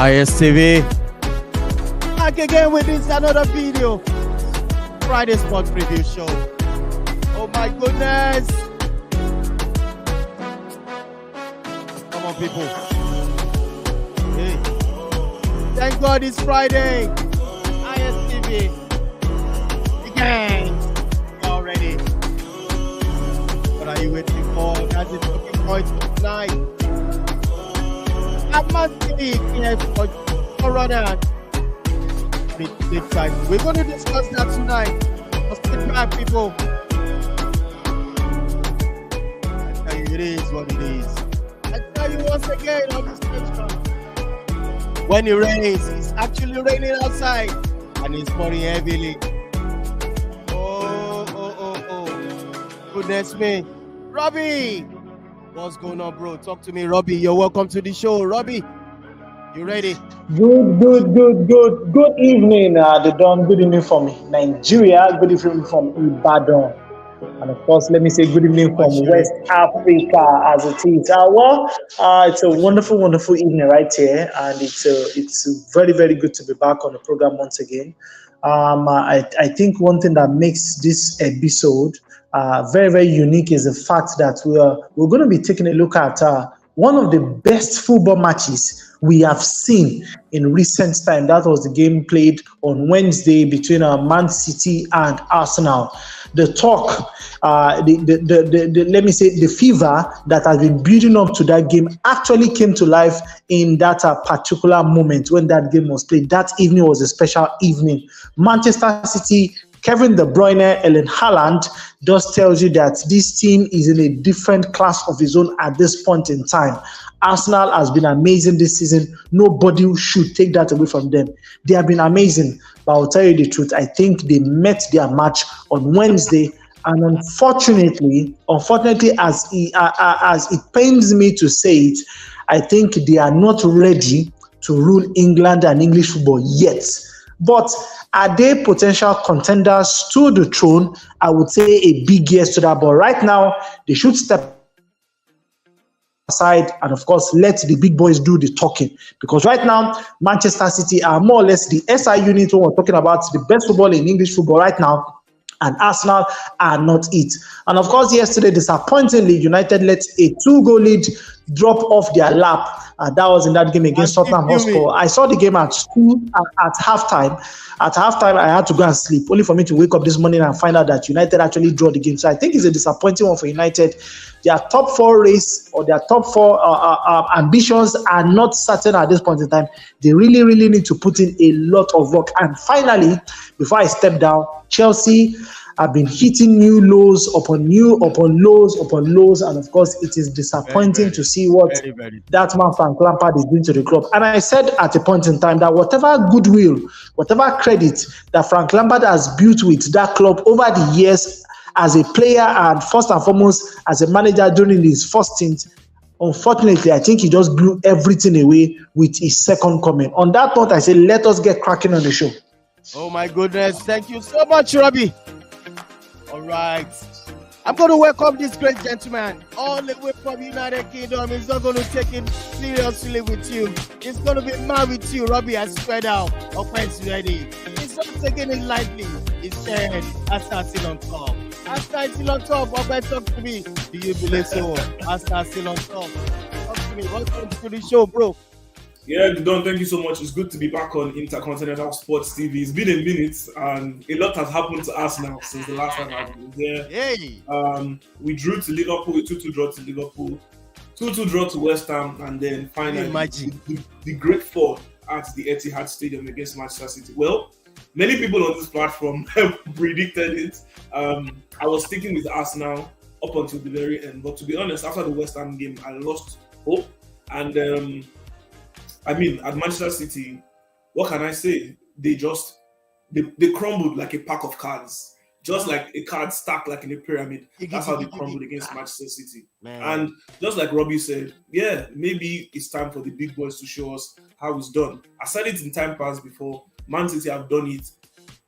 ISTV. Back again with this another video. Friday Sport Preview Show. Oh my goodness. Come on, people. Hey. Thank God it's Friday. ISTV. Again. Y'all ready? What are you waiting for? That's the talking point tonight. At Man City, for Frontrunners. We're going to discuss that tonight. Let's sit back, people. I tell you, it is what it is. I tell you once again on this station. When it rains, it's actually raining outside and it's pouring heavily. Oh. Goodness me. Robbie! What's going on, bro? Talk to me, Robbie. You're welcome to the show. Robbie, you ready? Good evening, the Don. Good evening from Nigeria. Good evening from Ibadan. And of course, let me say good evening from West Africa as it is. It's a wonderful evening right here. And it's very, very good to be back on the program once again. I think one thing that makes this episode very, very unique is the fact that we're going to be taking a look at one of the best football matches we have seen in recent time. That was the game played on Wednesday between Man City and Arsenal. The talk, let me say, the fever that has been building up to that game actually came to life in that particular moment when that game was played. That evening was a special evening. Manchester City, Kevin De Bruyne, Erling Haaland just tells you that this team is in a different class of its own at this point in time. Arsenal has been amazing this season. Nobody should take that away from them. They have been amazing. But I'll tell you the truth, I think they met their match on Wednesday. And unfortunately, as it pains me to say it, I think they are not ready to rule England and English football yet. But are they potential contenders to the throne? I would say a big yes to that. But right now, they should step aside and, of course, let the big boys do the talking. Because right now, Manchester City are more or less the SI unit when we're talking about the best football in English football right now. And Arsenal are not it. And of course, yesterday, disappointingly, United let a 2-goal lead drop off their lap. That was in that game against Tottenham Hotspur. I saw the game at school at halftime. At halftime, I had to go and sleep, only for me to wake up this morning and find out that United actually drew the game. So I think it's a disappointing one for United. Their top 4 race or their top 4 ambitions are not certain at this point in time. They really need to put in a lot of work. And finally, before I step down, Chelsea have been hitting new lows upon lows, and of course, it is disappointing to see what that man Frank Lampard is doing to the club. And I said at a point in time that whatever goodwill, whatever credit that Frank Lampard has built with that club over the years as a player and first and foremost as a manager during his first stint, unfortunately, I think he just blew everything away with his second coming. On that note, I say let us get cracking on the show. Oh my goodness, thank you so much, Robbie. All right, I'm going to welcome this great gentleman all the way from United Kingdom. He's not going to take it seriously with you. He's going to be mad with you, Robbie. I swear down. Offense ready. He's not taking it lightly. He said, Arsenal still on top. Arsenal still on top. Robert, talk to me. Do you believe so? Arsenal still on top. Talk to me. Welcome to the show, bro. Yeah, Don, thank you so much. It's good to be back on Intercontinental Sports TV. It's been a minute, and a lot has happened to us now since the last time I've been there. Hey. We drew to Liverpool, 2-2 draw to Liverpool, 2-2 draw to West Ham, and then finally the great fall at the Etihad Stadium against Manchester City. Well, many people on this platform have predicted it. I was sticking with Arsenal up until the very end, but to be honest, after the West Ham game, I lost hope. And at Manchester City, what can I say? They crumbled like a pack of cards, just like a card stacked like in a pyramid. That's how they crumbled against Manchester City. Man. And just like Robbie said, yeah, maybe it's time for the big boys to show us how it's done. I said it in time past before. Man City have done it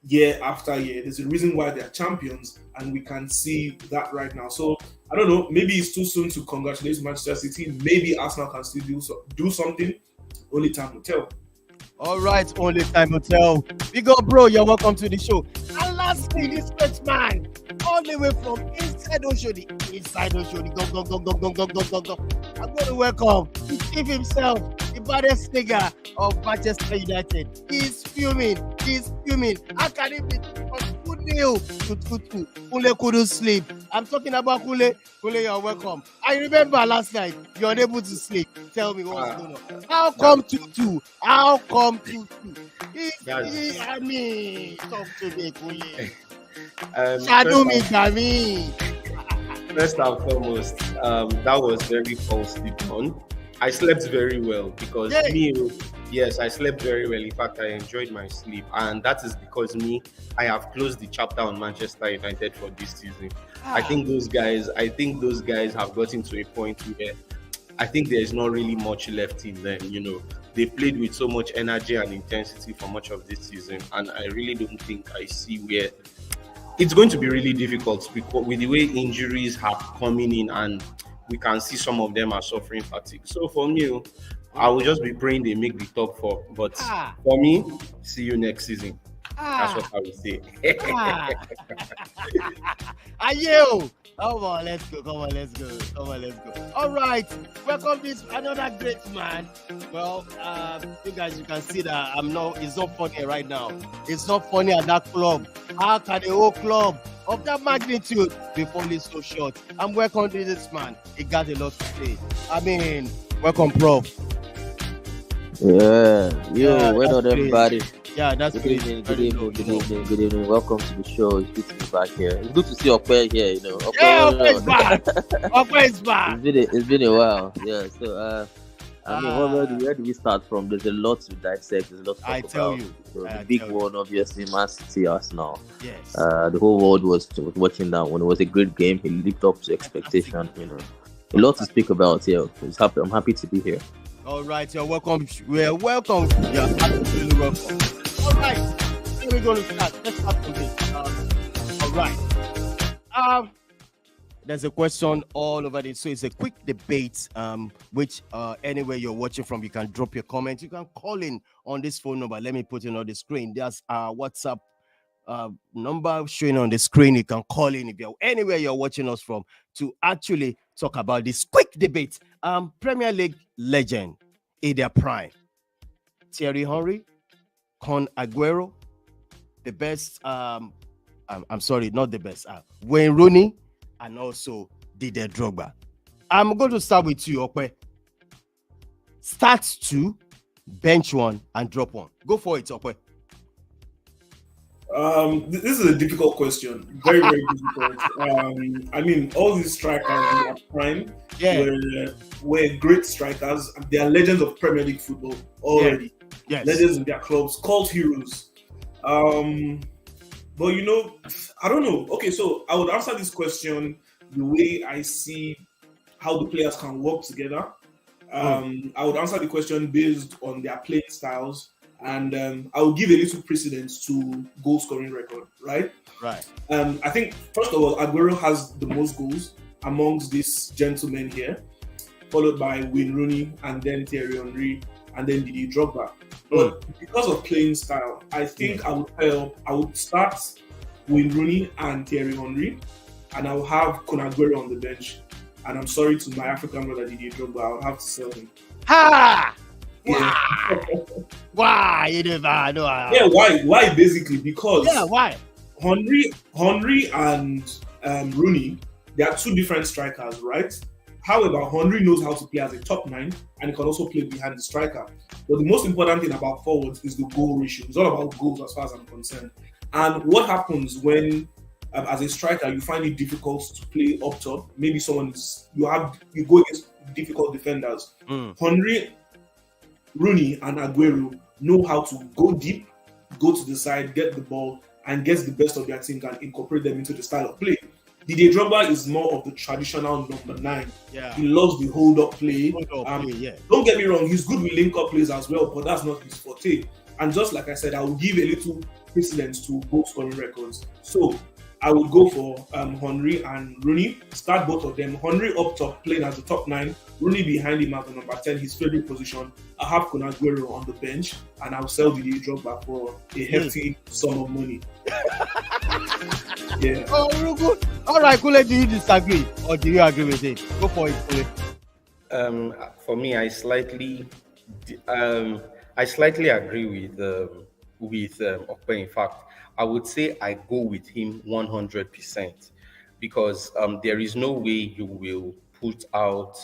year after year. There's a reason why they're champions, and we can see that right now. So I don't know. Maybe it's too soon to congratulate Manchester City. Maybe Arsenal can still do something. Only time will tell. All right, only time will tell. Big up, bro. You're welcome to the show. And lastly, this first man, all the way from inside Oshodi, I'm going to welcome the chief himself, the baddest nigga of Manchester United. He's fuming. How can it be from 2-0 to 2-2? Kule couldn't sleep. I'm talking about Kule. Kule, you're welcome. I remember last night, you're unable to sleep. Tell me what's going on. How come 2-2? How come 2-2? I mean, talk to me, Kule. Shadow me, Gami. First and foremost, that was very falsely done. I slept very well because yes, I slept very well. In fact, I enjoyed my sleep, and that is because I have closed the chapter on Manchester United for this season. I think those guys have gotten to a point where I think there is not really much left in them. They played with so much energy and intensity for much of this season, and I really don't think I see where it's going to be really difficult with the way injuries have coming in, and we can see some of them are suffering fatigue. So for me, I will just be praying they make the top 4. But for me, see you next season. That's what I would say. Are you? Come on, let's go. All right, welcome this another great man. Well, you guys, you can see that it's not funny right now. It's not funny at that club. How can the whole club of that magnitude be falling so short? I'm welcome to this man. He got a lot to say. I mean, welcome, Prof. Well done, everybody. Yeah, that's good evening. Good evening. Welcome to the show. It's good to be back here. It's good to see Okwe here. Okwe is back. Okwe is back. It's been a while. Yeah. So, where do we start from? There's a lot to dissect. There's a lot to talk about. So the big one, obviously, Man City, Arsenal. Yes. The whole world was watching that one. It was a great game. It lived up to expectation. A lot to speak about here. I'm happy to be here. All right, you're welcome. We're welcome. You're absolutely welcome. All right, here we're going to start. Let's start from this. All right. There's a question all over this, so it's a quick debate. Which anywhere you're watching from, you can drop your comment. You can call in on this phone number. Let me put it on the screen. There's our WhatsApp number showing on the screen. You can call in if you're anywhere you're watching us from to actually talk about this quick debate. Premier League legend in their prime, Thierry Henry, Con Aguero, the best. I'm sorry, not the best. Wayne Rooney, and also Didier Drogba. I'm going to start with you, Okwe. Start 2, bench 1, and drop 1. Go for it, Okwe. This is a difficult question. Very, very difficult. I mean, all these strikers in their prime were great strikers. They are legends of Premier League football already. Yes. Legends in their clubs, cult heroes. But I don't know. Okay, so I would answer this question the way I see how the players can work together. I would answer the question based on their playing styles. And I will give a little precedence to goal scoring record, right? Right. I think, first of all, Aguero has the most goals amongst these gentlemen here, followed by Wayne Rooney, and then Thierry Henry, and then Didier Drogba. But because of playing style, I think I would start Wayne Rooney and Thierry Henry, and I will have Con Aguero on the bench. And I'm sorry to my African brother Didier Drogba, I'll have to sell him. Ha! Yeah. Why? You never know. Yeah, why basically? Because why? Henry and Rooney, they are two different strikers, right? However, Henry knows how to play as a top 9 and he can also play behind the striker. But the most important thing about forwards is the goal ratio. It's all about goals as far as I'm concerned. And what happens when, as a striker, you find it difficult to play up top? Maybe you go against difficult defenders. Henry, Rooney, and Aguero know how to go deep, go to the side, get the ball, and get the best of their team and incorporate them into the style of play. Didier Drogba is more of the traditional number 9. Yeah. He loves the hold-up play. Yeah. Don't get me wrong, he's good with link-up plays as well, but that's not his forte. And just like I said, I will give a little precedence to goal scoring records. So I would go for Henry and Rooney. Start both of them. Henry up top, playing as the top 9. Rooney behind him as the number 10, his favorite position. I have Kun Aguero on the bench, and I'll sell Didier Drogba for a hefty sum of money. Yeah. Oh, real good. All right, Kule, do you disagree or do you agree with it? Go for it, Kule. For me, I slightly agree with Okpe. In fact, I would say I go with him 100% because there is no way you will put out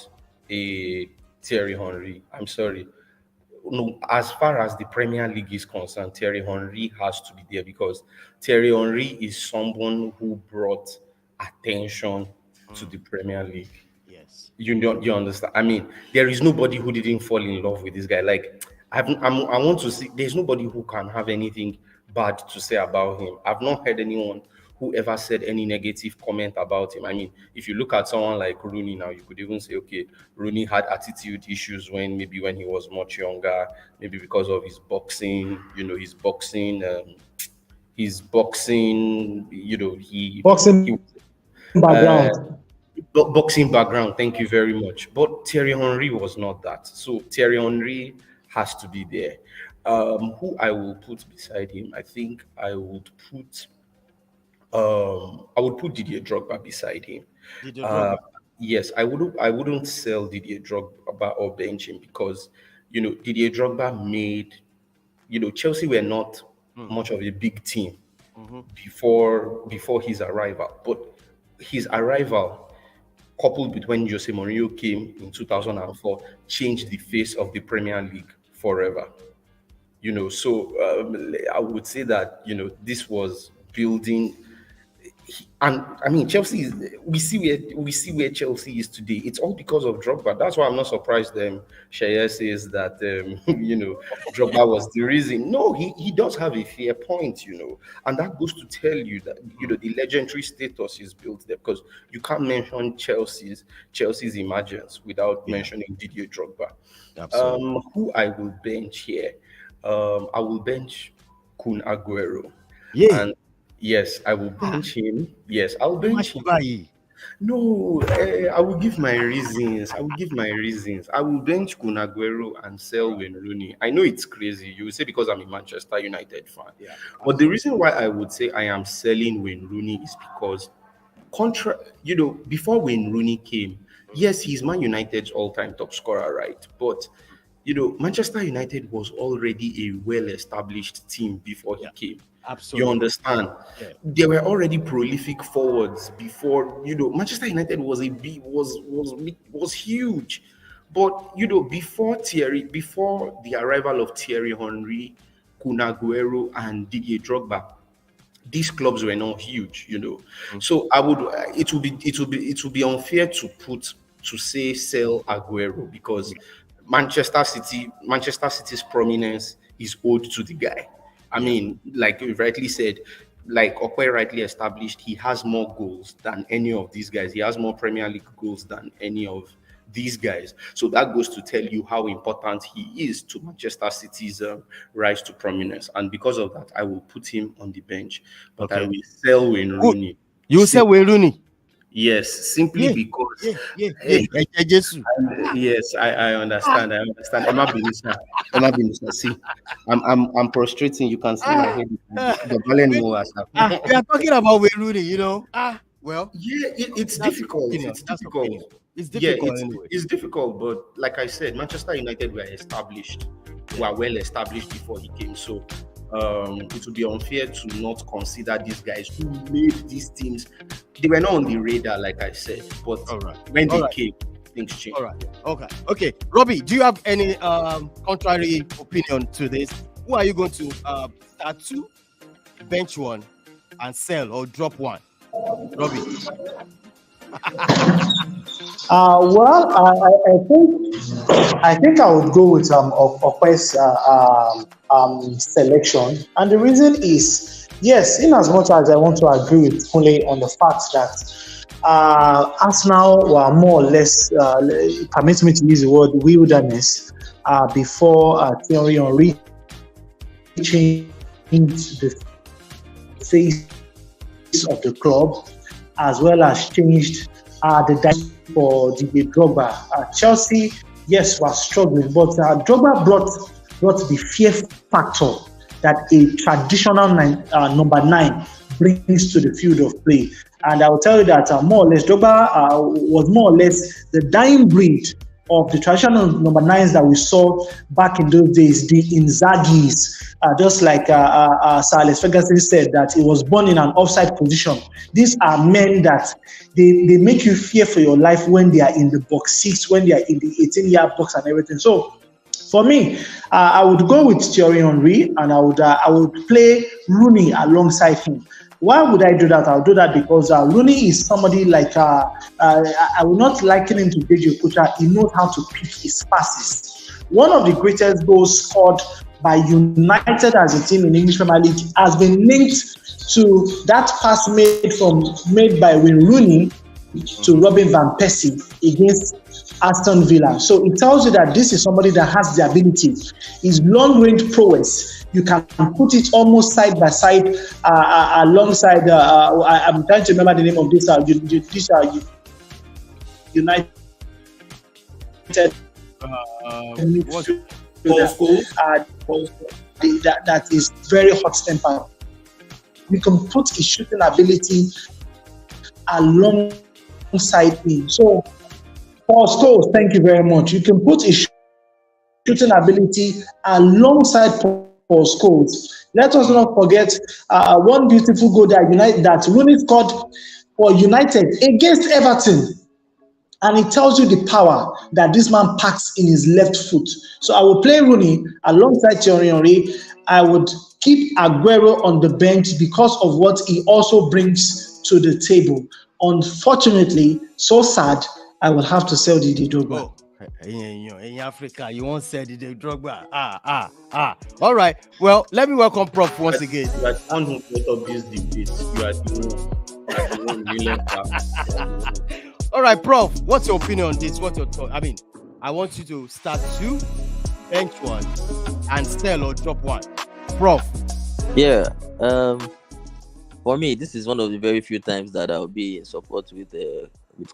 a Thierry Henry. I'm sorry. No, as far as the Premier League is concerned, Thierry Henry has to be there because Thierry Henry is someone who brought attention to the Premier League. Yes. You understand? I mean, there is nobody who didn't fall in love with this guy. Like, I want to see, there's nobody who can have anything bad to say about him. I've not heard anyone who ever said any negative comment about him. I mean, if you look at someone like Rooney now, you could even say, okay, Rooney had attitude issues when he was much younger, maybe because of his boxing, boxing background. Boxing background, thank you very much. But Thierry Henry was not that. So Thierry Henry has to be there. Who I will put beside him, I think I would put Didier Drogba beside him. Yes, I wouldn't sell Didier Drogba or bench him because Didier Drogba made Chelsea were not much of a big team before his arrival, but his arrival, coupled with when Jose Mourinho came in 2004, changed the face of the Premier League forever. So I would say that this was building. And I mean, Chelsea we see where Chelsea is today. It's all because of Drogba. That's why I'm not surprised. Shaya says that Drogba was the reason. No, he does have a fair point, and that goes to tell you that the legendary status is built there because you can't mention Chelsea's emergence without mentioning Didier Drogba. Absolutely. Who I will bench here? I will bench Kun Aguero. Yeah. And yes, I will bench him. Yes, I'll bench him. No, I will give my reasons. I will bench Kun Aguero and sell Wayne Rooney. I know it's crazy. You will say because I'm a Manchester United fan. Yeah, but the reason why I would say I am selling Wayne Rooney is because before Wayne Rooney came, yes, he's Man United's all-time top scorer, right? But Manchester United was already a well-established team before he came. Absolutely. You understand? Yeah. They were already prolific forwards before. Manchester United was huge, but before the arrival of Thierry Henry, Kun Aguero, and Didier Drogba, these clubs were not huge. So it would be unfair to say sell Aguero because Manchester City's prominence is owed to the guy. I mean, like you rightly said, like Okwe rightly established, he has more goals than any of these guys. He has more Premier League goals than any of these guys. So that goes to tell you how important he is to Manchester City's rise to prominence. And because of that, I will put him on the bench. But I will sell Wayne Rooney. You will sell Wayne Rooney? Yes, simply because. Yes, I understand. Emma Benisa, see, I'm prostrating. You can see my head. The we are talking about Wayne Rooney, Well, yeah, it's difficult. It's difficult. It's difficult, but like I said, Manchester United were well established before he came. So it would be unfair to not consider these guys who made these teams. They were not on the radar, like I said, but when they came, things changed. All right. Okay. Robbie, do you have any contrary opinion to this? Who are you going to start two, bench one, and sell or drop one? Robbie. I think I would go with Okwe's selection, and the reason is, yes, in as much as I want to agree with Kunle on the fact that Arsenal were more or less, permit me to use the word wilderness, before Thierry Henry changed the face of the club, as well as changed the dynamic for the Drogba. Chelsea, yes, was struggling, but Drogba brought the fear factor that a traditional number 9 brings to the field of play. And I will tell you that more or less, Drogba was more or less the dying breed of the traditional number 9s that we saw back in those days, the Inzagis. Just like Sir Alex Ferguson said, that he was born in an offside position. These are men that they make you fear for your life when they are in the box 6, when they are in the 18-yard box and everything. So for me, I would go with Thierry Henry, and I would play Rooney alongside him. Why would I do that? I'll do that because Rooney is somebody like I would not liken him to Deji Okucha. He knows how to pick his passes. One of the greatest goals scored by United as a team in English Premier League has been linked to that pass made by Wayne Rooney to Robin van Persie against Aston Villa. So it tells you that this is somebody that has the ability. His long-range prowess, you can put it almost side by side alongside. I'm trying to remember the name of this. United. That is very hot-tempered. You can put his shooting ability alongside him. So, Paul Scholes, thank you very much. You can put his shooting ability alongside Paul Scholes. Let us not forget one beautiful goal that Rooney scored for United against Everton. And it tells you the power that this man packs in his left foot. So I will play Rooney alongside Thierry Henry. I would keep Aguero on the bench because of what he also brings to the table. Unfortunately, so sad, I will have to sell Didier Drogba. In Africa, you won't sell Didier Drogba. All right. Well, let me welcome Prof once again. You are the one who brought up this debate. You are the one really. All right, Prof, what's your opinion on this? What's your thought? I mean, I want you to start 2, bench 1, and sell or drop 1. Prof. Yeah. For me, this is one of the very few times that I'll be in support with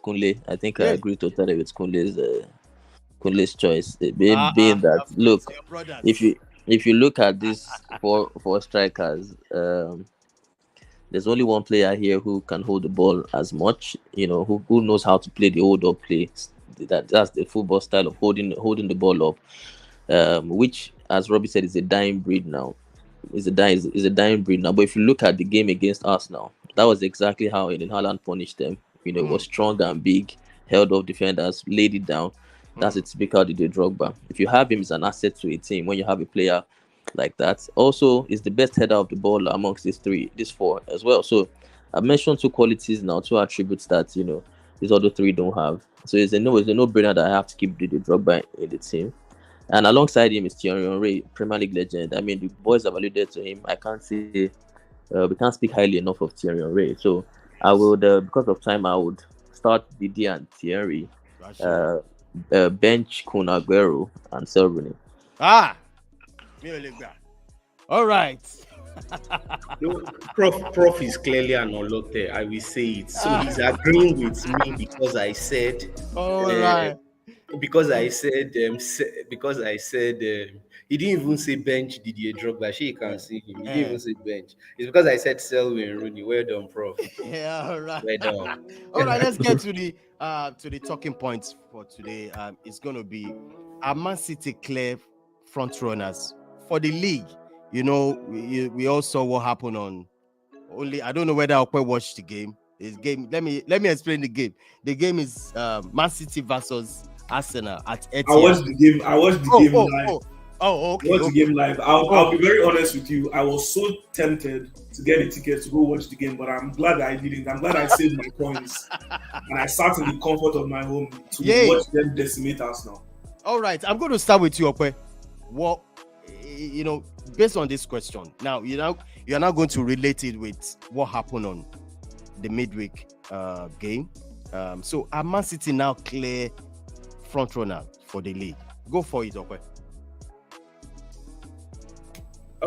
Kunle. I think I agree totally with Kunle's choice. Being that, look, if you look at this four strikers, there's only one player here who can hold the ball as much, who knows how to play the hold-up play. That's the football style of holding the ball up, which, as Robbie said, is a dying breed now. Is a dying breed now. But if you look at the game against Arsenal, that was exactly how Erling Haaland punished them. Was strong and big, held off defenders, laid it down. That's a typical Didier Drogba. If you have him as an asset to a team, when you have a player like that, also is the best header of the ball amongst these four as well. So I've mentioned 2 qualities now, 2 attributes that these other 3 don't have. So it's a no-brainer that I have to keep Didier Drogba in the team. And alongside him is Thierry Henry, Premier League legend. I mean, the boys have alluded to him. I can't say we can't speak highly enough of Thierry Henry. So I would, because of time, I would start Didier and Thierry, bench Kun Aguero and sell Rooney. All right. Prof is clearly an unlocked. I will say it. So he's agreeing with me because I said. All right. Because I said he didn't even say bench Didier Drogba. She can see him. He didn't even say bench. It's because I said Selwyn Rooney. Well done, Prof. Yeah, all right. Well done. All right, let's get to the talking points for today. It's going to be our Man City clear front runners for the league. We all saw what happened on. I don't know whether Okwe watched the game. This game. Let me explain the game. The game is Man City versus Arsenal at Etihad. I watched the game. Live. Okay. Watch the game live. I'll be very honest with you. I was so tempted to get a ticket to go watch the game, but I'm glad I didn't. I'm glad I saved my coins and I sat in the comfort of my home to watch them decimate Arsenal. All right, I'm going to start with you, Okwe. What based on this question, now you're now going to relate it with what happened on the midweek game. So are Man City now clear front runner for the league? Go for it, Okwe.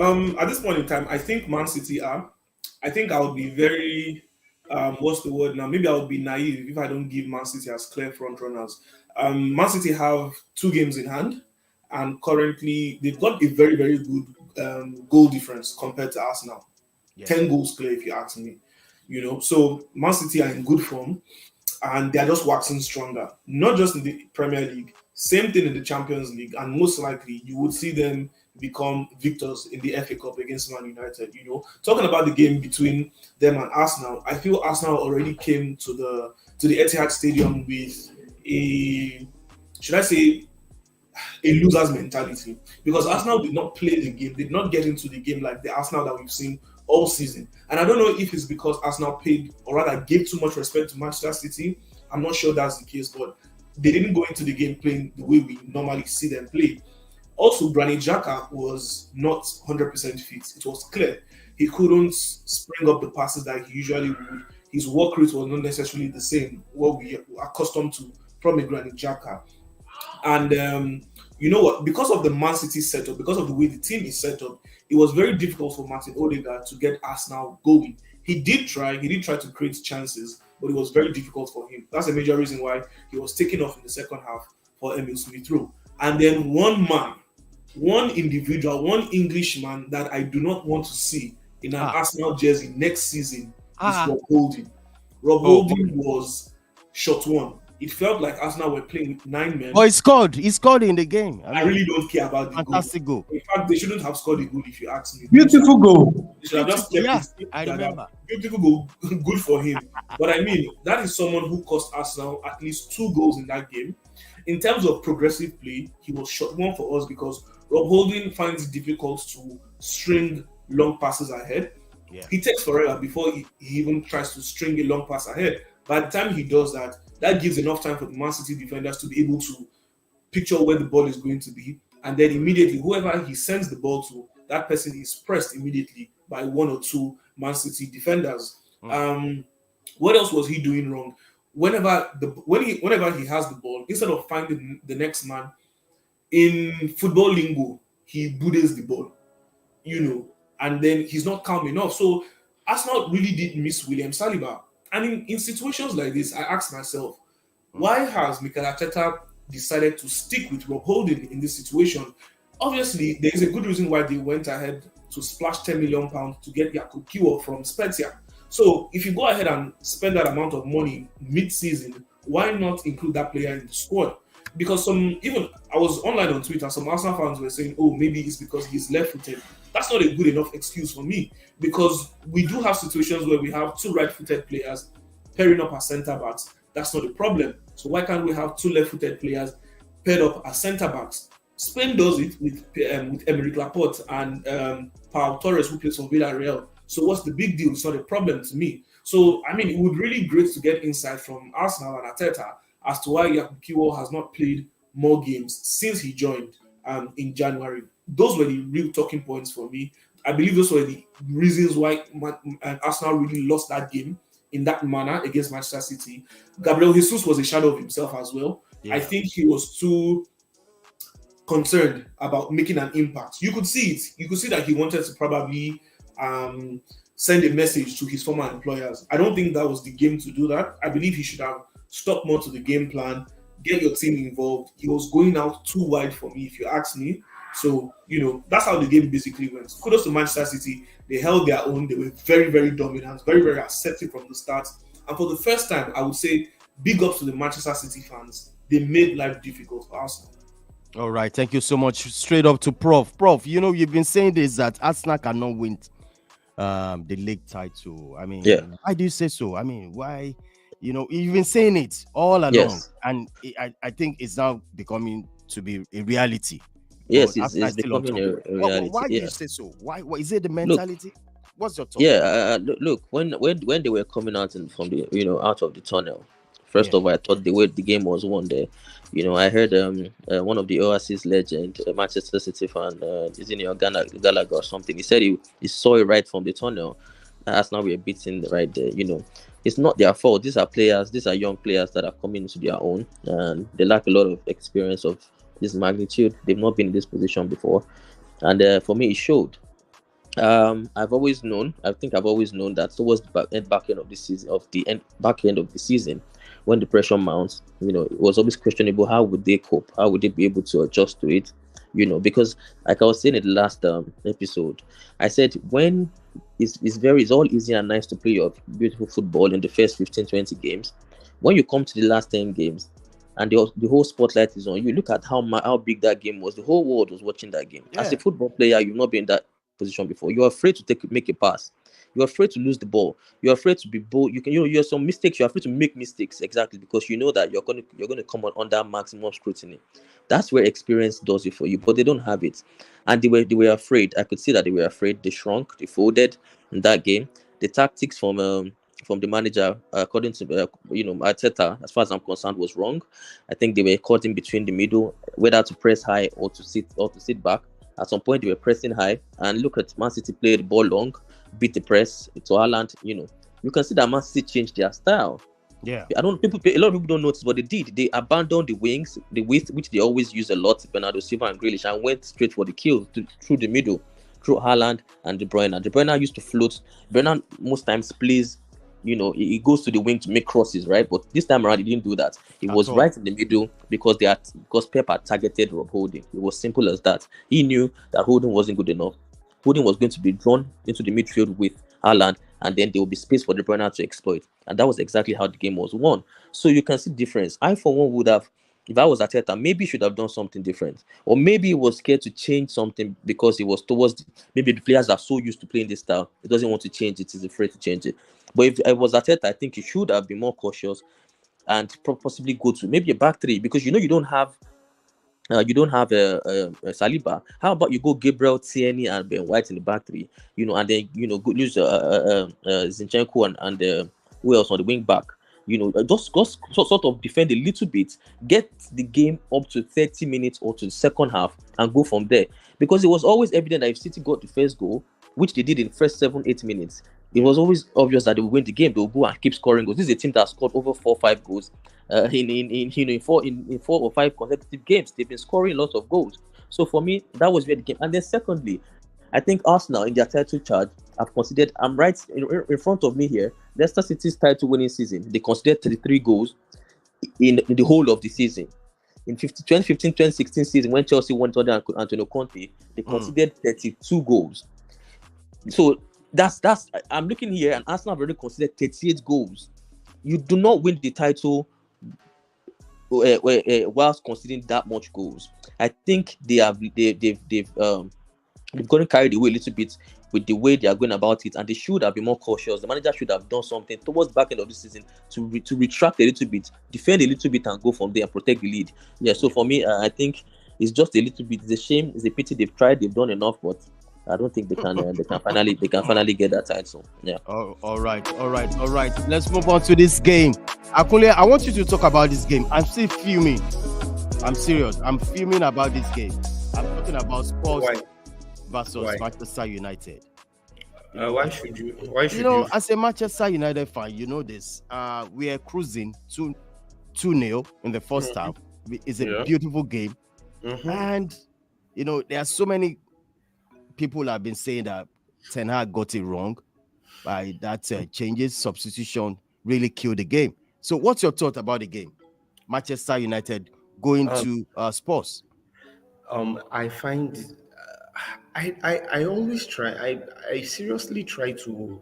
At this point in time, I think Man City are. I think I would be very what's the word now? Maybe I would be naive if I don't give Man City as clear front runners. Man City have 2 games in hand, and currently they've got a very, very good goal difference compared to Arsenal. Yes. 10 goals clear, if you ask me. So Man City are in good form, and they're just waxing stronger. Not just in the Premier League, same thing in the Champions League, and most likely you would see them become victors in the FA Cup against Man United. Talking about the game between them and Arsenal, I feel Arsenal already came to the Etihad Stadium with a loser's mentality, because Arsenal did not play the game, did not get into the game like the Arsenal that we've seen all season. And I don't know if it's because Arsenal paid, or rather gave too much respect to Manchester City. I'm not sure that's the case, but they didn't go into the game playing the way we normally see them play. Also, Granit Xhaka was not 100% fit. It was clear. He couldn't spring up the passes that he usually would. His work rate was not necessarily the same, what we are accustomed to from a Granit Xhaka. And you know what? Because of the Man City setup, because of the way the team is set up, it was very difficult for Martin Odegaard to get Arsenal going. He did try to create chances, but it was very difficult for him. That's a major reason why he was taken off in the second half for Emil Smith-Rowe. And then one individual, one Englishman that I do not want to see in an Arsenal jersey next season is Rob Holding. Rob Holding was shot one. It felt like Arsenal were playing with 9 men. Oh, he scored in the game. I really don't care about the fantastic goal. In fact, they shouldn't have scored a goal, if you ask me. Beautiful goal. They should have just kept I remember. Beautiful goal, good for him. But I mean, that is someone who cost Arsenal at least 2 goals in that game. In terms of progressive play, he was shot one for us because Rob Holding finds it difficult to string long passes ahead. Yeah. He takes forever before he even tries to string a long pass ahead. By the time he does that, that gives enough time for the Man City defenders to be able to picture where the ball is going to be. And then immediately, whoever he sends the ball to, that person is pressed immediately by 1 or 2 Man City defenders. What else was he doing wrong? Whenever he has the ball, instead of finding the next man, in football lingo, he boudes the ball, and then he's not calm enough. So Arsenal really did miss William Saliba. And in situations like this, I ask myself, why has Mikel Arteta decided to stick with Rob Holding in this situation? Obviously, there is a good reason why they went ahead to splash £10 million to get Jakub Kiwior from Spezia. So if you go ahead and spend that amount of money mid-season, why not include that player in the squad? Because I was online on Twitter, some Arsenal fans were saying, oh, maybe it's because he's left-footed. That's not a good enough excuse for me, because we do have situations where we have 2 right-footed players pairing up as centre-backs. That's not a problem. So why can't we have 2 left-footed players paired up as centre-backs? Spain does it with Emerick Laporte and Pau Torres, who plays for Villarreal. So what's the big deal? It's not a problem to me. So, I mean, it would really be great to get insight from Arsenal and Arteta as to why Jakub Kiwior has not played more games since he joined in January. Those were the real talking points for me. I believe those were the reasons why Arsenal really lost that game in that manner against Manchester City. Gabriel Jesus was a shadow of himself as well. Yeah. I think he was too concerned about making an impact. You could see it. You could see that he wanted to probably send a message to his former employers. I don't think that was the game to do that. I believe he should have stuck more to the game plan, get your team involved. He was going out too wide for me, if you ask me. So, that's how the game basically went. Kudos to Manchester City. They held their own. They were very, very dominant, very, very assertive from the start. And for the first time, I would say big ups to the Manchester City fans. They made life difficult for Arsenal. All right. Thank you so much. Straight up to Prof. Prof, you've been saying this, that Arsenal cannot win the league title. I mean, why do you say so? I mean, why? You've been saying it all along. Yes. And I think it's now becoming to be a reality. Yes, it's becoming a reality. Why do you say so? Why is it the mentality? What's your thought? Yeah, look, when they were coming out from the out of the tunnel, first of all, I thought the way the game was won there. I heard one of the Oasis legend, Manchester City fan, Gallagher or something. He said he saw it right from the tunnel. Arsenal were beating right there. It's not their fault. These are players. These are young players that are coming into their own, and they lack a lot of experience of this magnitude. They've not been in this position before, and for me, it showed. I've always known. I think I've always known that towards the back end of the season, back end of the season, when the pressure mounts, it was always questionable how would they cope, how would they be able to adjust to it, because like I was saying in the last episode, I said when it's all easy and nice to play your beautiful football in the first 15, 20 games. When you come to the last 10 games, and the whole spotlight is on you, look at how big that game was. The whole world was watching that game. As a football player, you've not been in that position before. You're afraid to make a pass. You're afraid to lose the ball. You're afraid to be bold. You have some mistakes. You're afraid to make mistakes, exactly, because you know that you're gonna come on under maximum scrutiny. That's where experience does it for you, but they don't have it, and they were afraid. I could see that they were afraid. They shrunk. They folded in that game. The tactics from the manager, according to Arteta, as far as I'm concerned, was wrong. I think they were caught in between the middle, whether to press high or to sit back. At some point, they were pressing high, and look at Man City play the ball long, beat the press to Haaland. You can see that Man City changed their style. Yeah, A lot of people don't notice, but they did. They abandoned the wings, the width which they always use a lot, Bernardo Silva and Grealish, and went straight for the kill through the middle, through Haaland and De Bruyne. De Bruyne used to float. Bernard most times plays, he goes to the wing to make crosses, right? But this time around, he didn't do that. He was right in the middle because Pep had targeted Rob Holding. It was simple as that. He knew that Holding wasn't good enough. Holding was going to be drawn into the midfield with Haaland, and then there will be space for De Bruyne to exploit. And that was exactly how the game was won. So you can see the difference. I, for one, would have, if I was Arteta, maybe should have done something different. Or maybe he was scared to change something because he was maybe the players are so used to playing this style, he doesn't want to change it, he's afraid to change it. But if I was Arteta, I think he should have been more cautious and possibly go to maybe a back three, because you don't have a Saliba. How about you go Gabriel, Tierney, and Ben White in the back three? And then go use Zinchenko and who else on the wing back? Just sort of defend a little bit, get the game up to 30 minutes or to the second half, and go from there. Because it was always evident that if City got the first goal, which they did in the first 7-8 minutes, it was always obvious that they would win the game. They will go and keep scoring goals. This is a team that scored over 4-5 goals in 4 or 5 consecutive games. They've been scoring lots of goals. So for me, that was where the game. And then secondly, I think Arsenal in their title charge have considered. I'm right in front of me here. Leicester City's title winning season, they considered 33 goals in the whole of the season. In 2015-2016 season, when Chelsea went under Antonio Conte, they considered 32 goals. So that's I'm looking here, and Arsenal have already considered 38 goals. You do not win the title whilst conceding that much goals. I think they've gotten carried away a little bit with the way they are going about it, and they should have been more cautious. The manager should have done something towards back end of the season to retract a little bit, defend a little bit, and go from there and protect the lead. Yeah. So for me, I think it's just a little bit. It's a shame. It's a pity. They've tried. They've done enough, but I don't think they can. They can finally get that title. Yeah. All right. Let's move on to this game. Akunle, I want you to talk about this game. I'm still fuming. I'm serious. I'm fuming about this game. I'm talking about Spurs versus Manchester United. Why should you? As a Manchester United fan, you know this. We are cruising 2-0 in the first half. It's a beautiful game, and there are so many people have been saying that Ten Hag got it wrong by that changes, substitution really killed the game. So what's your thought about the game? Manchester United going to Spurs. I find I always try. I seriously try to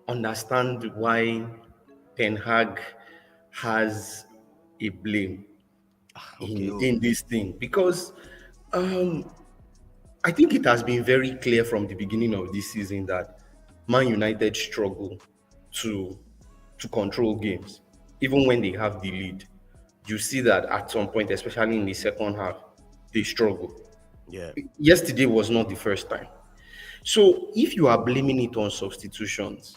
understand why Ten Hag has a blame in this thing, because I think it has been very clear from the beginning of this season that Man United struggle to control games, even when they have the lead. You see that at some point, especially in the second half, they struggle. Yeah. Yesterday was not the first time. So if you are blaming it on substitutions,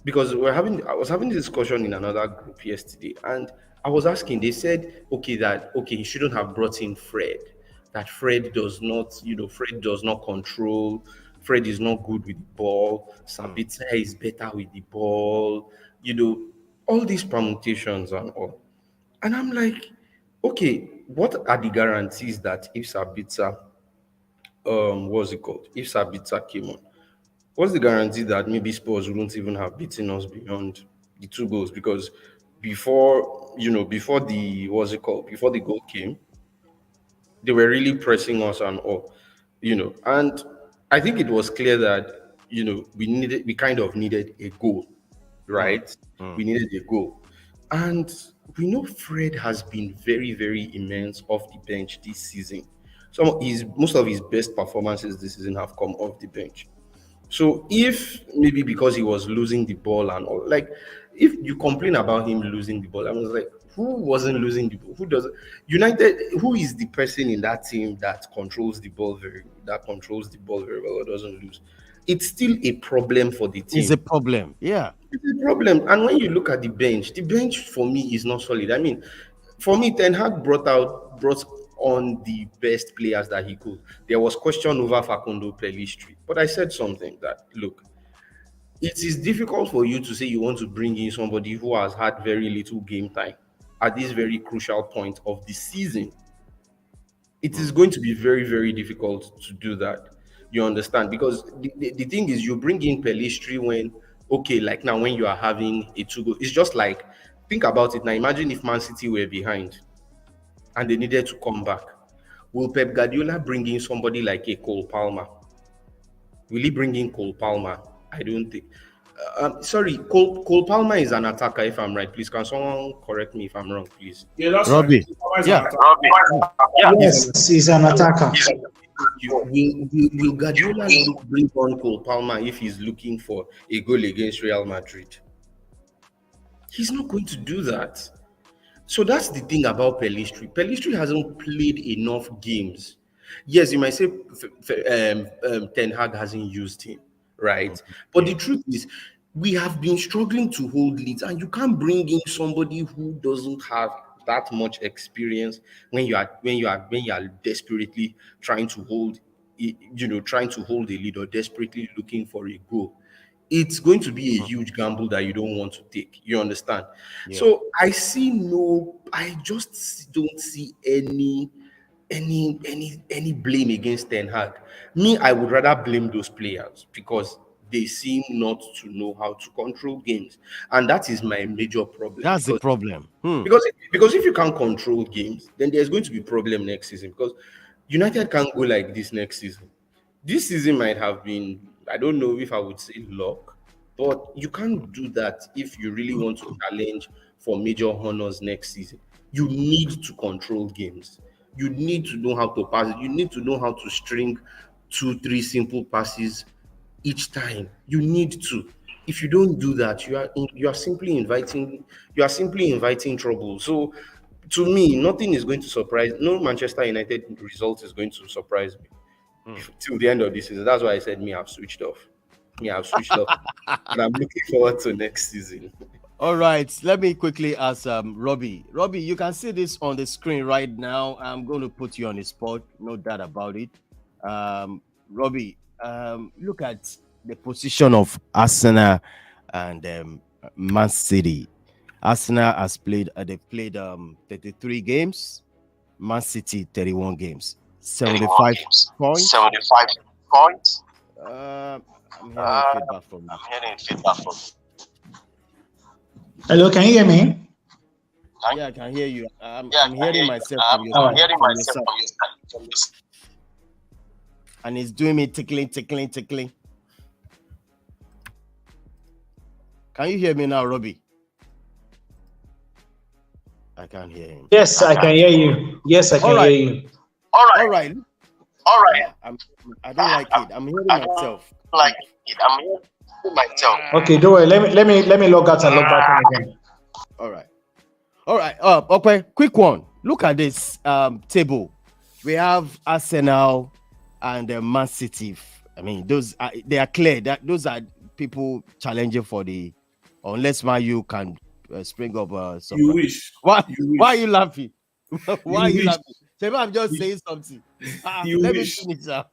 because I was having a discussion in another group yesterday, and I was asking, they said, he shouldn't have brought in Fred. That Fred does not control. Fred is not good with the ball. Sabitzer is better with the ball. All these permutations and all. And I'm like, okay, what are the guarantees that if Sabitzer what's it called? If Sabitzer came on, what's the guarantee that maybe Spurs wouldn't even have beaten us beyond the 2 goals? Because before the what's it called? Before the goal came, they were really pressing us and all, and I think it was clear that we kind of needed a goal, right? We needed a goal, and we know Fred has been very, very immense off the bench this season. Most of his best performances this season have come off the bench. So if maybe because he was losing the ball and all, like if you complain about him losing the ball, I was like, who wasn't losing the ball? Who doesn't? United, who is the person in that team that controls the ball very well or doesn't lose? It's still a problem for the team. It's a problem, yeah. It's a problem. And when you look at the bench for me is not solid. I mean, for me, Ten Hag brought on the best players that he could. There was question over Facundo Pellistri, but I said something that, look, it is difficult for you to say you want to bring in somebody who has had very little game time at this very crucial point of the season. It is going to be very, very difficult to do that. You understand? Because the thing is, you bring in Pellistri when, okay, like now when you are having a 2-goal, it's just like, think about it now. Imagine if Man City were behind and they needed to come back. Will Pep Guardiola bring in somebody like a Cole Palmer? Will he bring in Cole Palmer? I don't think. Cole Palmer is an attacker, if I'm right. Please, can someone correct me if I'm wrong, please? Yeah, that's Robbie. right. Yeah. Yes, he's an attacker. Will Guardiola bring on Cole Palmer if he's looking for a goal against Real Madrid? He's not going to do that. So that's the thing about Pellistri. Pellistri hasn't played enough games. Yes, you might say Ten Hag hasn't used him, right? But the truth is, we have been struggling to hold leads, and you can't bring in somebody who doesn't have that much experience when you are desperately trying to hold a lead or desperately looking for a goal. It's going to be a huge gamble that you don't want to take. You understand? Yeah. So I just don't see any blame against Ten Hag. Me, I would rather blame those players because they seem not to know how to control games, and that is my major problem. That's the problem. Because if you can't control games, then there's going to be problem next season. Because United can't go like this next season. This season might have been, I don't know if I would say luck, but you can't do that if you really want to challenge for major honors next season. You need to control games. You need to know how to pass it. You need to know how to string 2-3 simple passes each time. You need to. If you don't do that, you are simply inviting trouble. So to me, nothing is going to surprise. No Manchester United result is going to surprise me till the end of this season. That's why I said I've switched off. And I'm looking forward to next season. All right, let me quickly ask Robbie. Robbie, you can see this on the screen right now. I'm going to put you on the spot, no doubt about it. Robbie, look at the position of Arsenal and Man City. Arsenal has played, they've played 33 games, Man City 31 games, 75 points. 75 points. I'm hearing feedback from you. Hello, can you hear me? Yeah, I can hear you. I'm hearing myself from your side. And it's doing me tickling. Can you hear me now, Robbie? I can't hear him. Yes, I can hear you. Yes, I can hear you. All right. I don't like it. I'm hearing myself. Okay, don't worry. Let me log out and log back in again. All right. Okay. Quick one. Look at this table. We have Arsenal and Man City. I mean, they are clear that those are people challenging for the. Unless Man U can spring up. You wish. Why are you laughing? Why are you laughing? Maybe I'm just saying something. Let me finish up.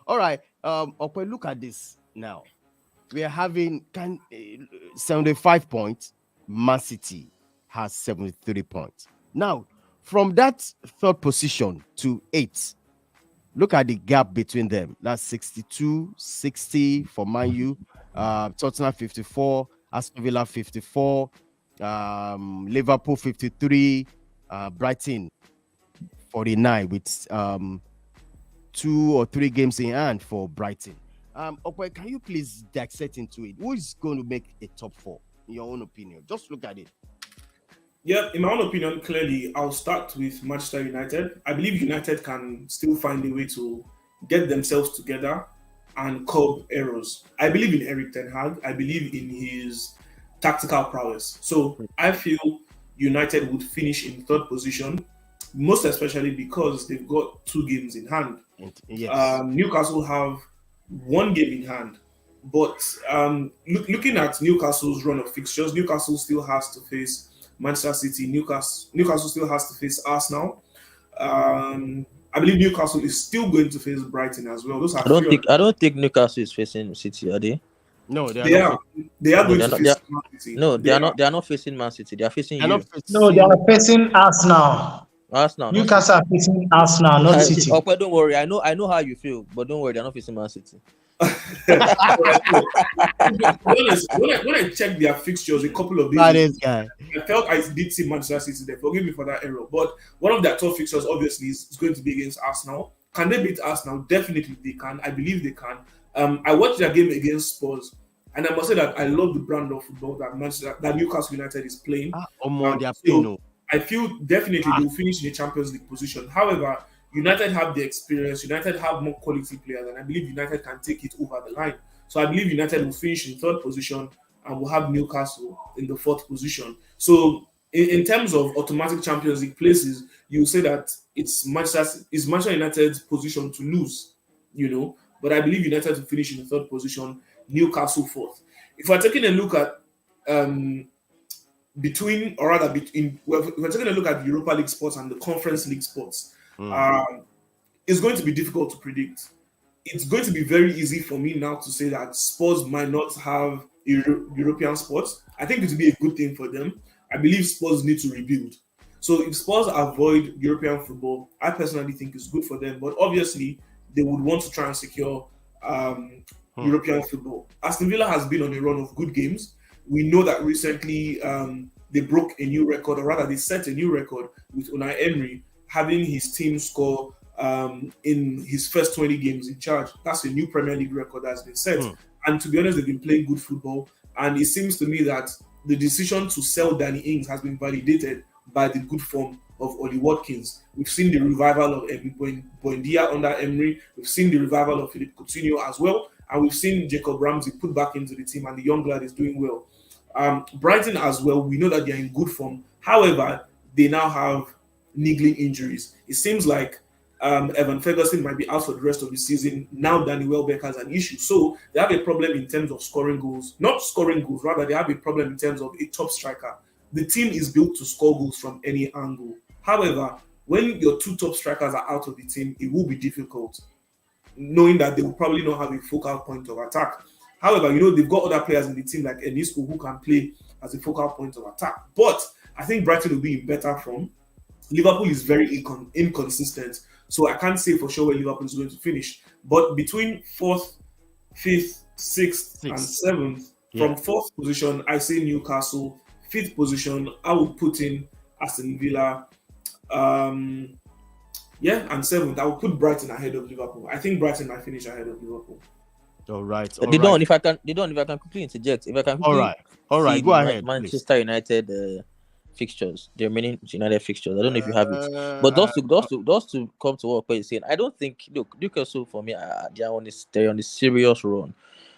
All right. Okay, look at this now. We are having 75 points. Man City has 73 points. Now, from that third position to 8th, Look at the gap between them. That's 62, 60 for Man U, Tottenham 54, Aston Villa 54, Liverpool 53, Brighton 49 with 2 or 3 games in hand for Brighton. Okwe, can you please dissect into it? Who is going to make a top 4 in your own opinion? Just look at it. Yeah, in my own opinion, clearly, I'll start with Manchester United. I believe United can still find a way to get themselves together and curb errors. I believe in Eric Ten Hag. I believe in his tactical prowess. So I feel United would finish in 3rd position, most especially because they've got 2 games in hand. Yes. Newcastle have 1 game in hand. But looking at Newcastle's run of fixtures, Newcastle still has to face Manchester City. Newcastle still has to face Arsenal. I believe Newcastle is still going to face Brighton as well. Those are I don't think Newcastle is facing City, are they? No, they are going to face Man City. No, they are not facing Man City. They are facing you. No, they are facing Arsenal. Newcastle are facing Arsenal, not City. Okay, don't worry. I know how you feel, but don't worry, they're not facing Man City. When I checked their fixtures a couple of days ago, I felt I did see Manchester City there. Forgive me for that error. But one of their top fixtures, obviously, is going to be against Arsenal. Can they beat Arsenal? Definitely they can. I believe they can. I watched their game against Spurs, and I must say that I love the brand of football that Newcastle United is playing. I feel definitely they will finish in a Champions League position. However, United have the experience. United have more quality players, and I believe United can take it over the line. So I believe United will finish in 3rd position, and will have Newcastle in the 4th position. So in terms of automatic Champions League places, you will say that it's Manchester United's position to lose, But I believe United will finish in the 3rd position, Newcastle 4th. If we're taking a look at if we're taking a look at the Europa League spots and the Conference League spots, it's going to be difficult to predict. It's going to be very easy for me now to say that Spurs might not have European spots. I think it would be a good thing for them. I believe Spurs need to rebuild. So if Spurs avoid European football, I personally think it's good for them. But obviously, they would want to try and secure European football. Aston Villa has been on a run of good games. We know that recently they broke a new record, or rather they set a new record with Unai Emery having his team score in his first 20 games in charge. That's a new Premier League record that's been set. And to be honest, they've been playing good football. And it seems to me that the decision to sell Danny Ings has been validated by the good form of Oli Watkins. We've seen the revival of Buendia under Emery. We've seen the revival of Philippe Coutinho as well. And we've seen Jacob Ramsey put back into the team, and the young lad is doing well. Brighton as well, we know that they're in good form. However, they now have niggling injuries. It seems like Evan Ferguson might be out for the rest of the season. Now Danny Welbeck has an issue. So they have a problem in terms of scoring goals. Not scoring goals, rather they have a problem in terms of a top striker. The team is built to score goals from any angle. However, when your 2 top strikers are out of the team, it will be difficult, knowing that they will probably not have a focal point of attack. However, they've got other players in the team like Enisco who can play as a focal point of attack. But I think Brighton will be in better form. Liverpool is very inconsistent, so I can't say for sure where Liverpool is going to finish. But between 4th, 5th, 6th, and 7th, from 4th position, I say Newcastle. 5th position, I would put in Aston Villa. And 7th, I would put Brighton ahead of Liverpool. I think Brighton might finish ahead of Liverpool. All right. If I can quickly interject. All right. Go ahead. Manchester United fixtures, the remaining United fixtures. I don't know if you have it, but those to come to what you're saying. I don't think. Look, Newcastle for me, they're on a serious run.